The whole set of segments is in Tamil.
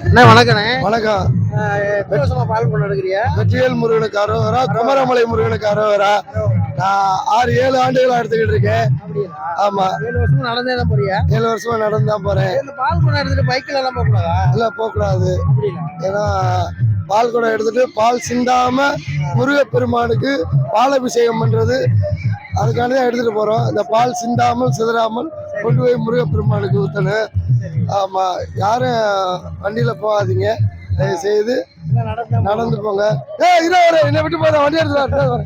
அண்ணா வணக்கண்ணே. வணக்கம். எத்தனை வருஷமா பால் பண்ண எடுக்கிறியா? வெற்றிவேல் முருகனுக்கு அரோகரா, குமரமலை முருகனுக்கு அரோகரா. நான் 6-7 ஆண்டுகளா எடுத்துக்கிட்டு இருக்கேன். ஆமா, 7 வருஷமா நடந்தே தான் போறியா? 7 வருஷமா நடந்து தான் போறேன். இந்த பால் பண்ண எடுத்துட்டு பைக்ல எல்லாம் போக கூடாதா? இல்ல, போக கூடாது. ஏன்னா பால் குடம் எடுத்துட்டு பால் சிந்தாம முருகப்பெருமானுக்கு பாலாபிஷேகம் பண்றது, அதுக்காண்டி தான் எடுத்துட்டு போறோம். இந்த பால் சிந்தாமல் சிதறாமல் கொண்டு போய் முருகப்பெருமானுக்கு ஊத்தணும். ஆமா, யாரும் வண்டியில போகாதீங்க, தயவு செய்து நடந்து போங்க. என்னை விட்டு போற வண்டி எடுத்து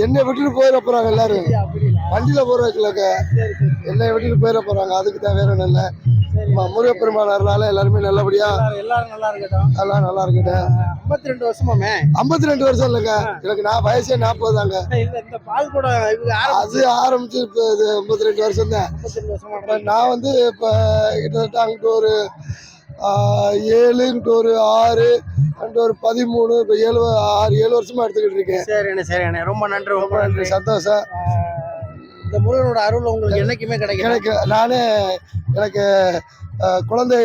என்னை விட்டுட்டு போயிட போறாங்க எல்லாரும். வண்டியில போறதுக்கு என்னை விட்டுட்டு போயிட போறாங்க. அதுக்கு தான் வேற ஒன்றும் இல்லை. முருகப்பெருமான் அருளால எல்லாருமே நல்லபடியா எல்லாரும் நல்லா இருக்கட்டும். எல்லாம் நல்லா இருக்கட்டும். 52 வருஷமாமே? 52 வருஷம் இல்லைங்க, எனக்கு நான் வயசே 40 தாங்க. இந்த பால் கூட அது ஆரம்பிச்சு இப்போ 52 வருஷம் தான். நான் வந்து இப்போ கிட்டத்தட்ட அங்கிட்டு ஒரு 7 இங்கிட்டு ஒரு 6 அங்கிட்டு ஒரு 13, இப்போ 7 வருஷமா எடுத்துக்கிட்டு இருக்கேன். சரிண்ணே சரிண்ணே, ரொம்ப நன்றி ரொம்ப நன்றி. சந்தோஷம். இந்த முருகனோட அருள் உங்களுக்கு என்னைக்குமே கிடைக்கும். எனக்கு குழந்தை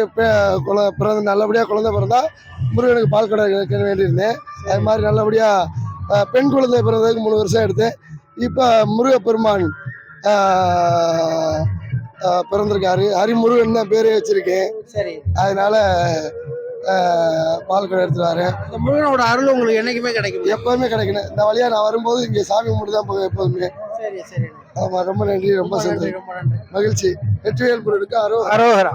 பிறந்த நல்லபடியாக குழந்தை பிறந்தா முருகனுக்கு பால் கடை வைக்க வேண்டியிருந்தேன். அது மாதிரி நல்லபடியாக பெண் குழந்தை பிறந்ததுக்கு 3 வருஷம் எடுத்தேன். இப்போ முருகப்பெருமான் பிறந்திருக்காரு, ஹரிமுருகன் தான் பேரே வச்சிருக்கேன். சரி, அதனால பால் கடை எடுத்துட்டு வரேன். இந்த முருகனோட அருள் உங்களுக்கு என்னைக்குமே கிடைக்கும். எப்பவுமே கிடைக்கணும். இந்த வழியா நான் வரும்போது இங்கே சாமி கும்பிட்டு தான் போவேன் எப்போதுமே. சரி சரி, ஆமா, ரொம்ப நன்றி, ரொம்ப சந்தோஷம், ரொம்ப நன்றி, மகிழ்ச்சி. வெற்றிவேல் முருகனுக்கு அரோகரா.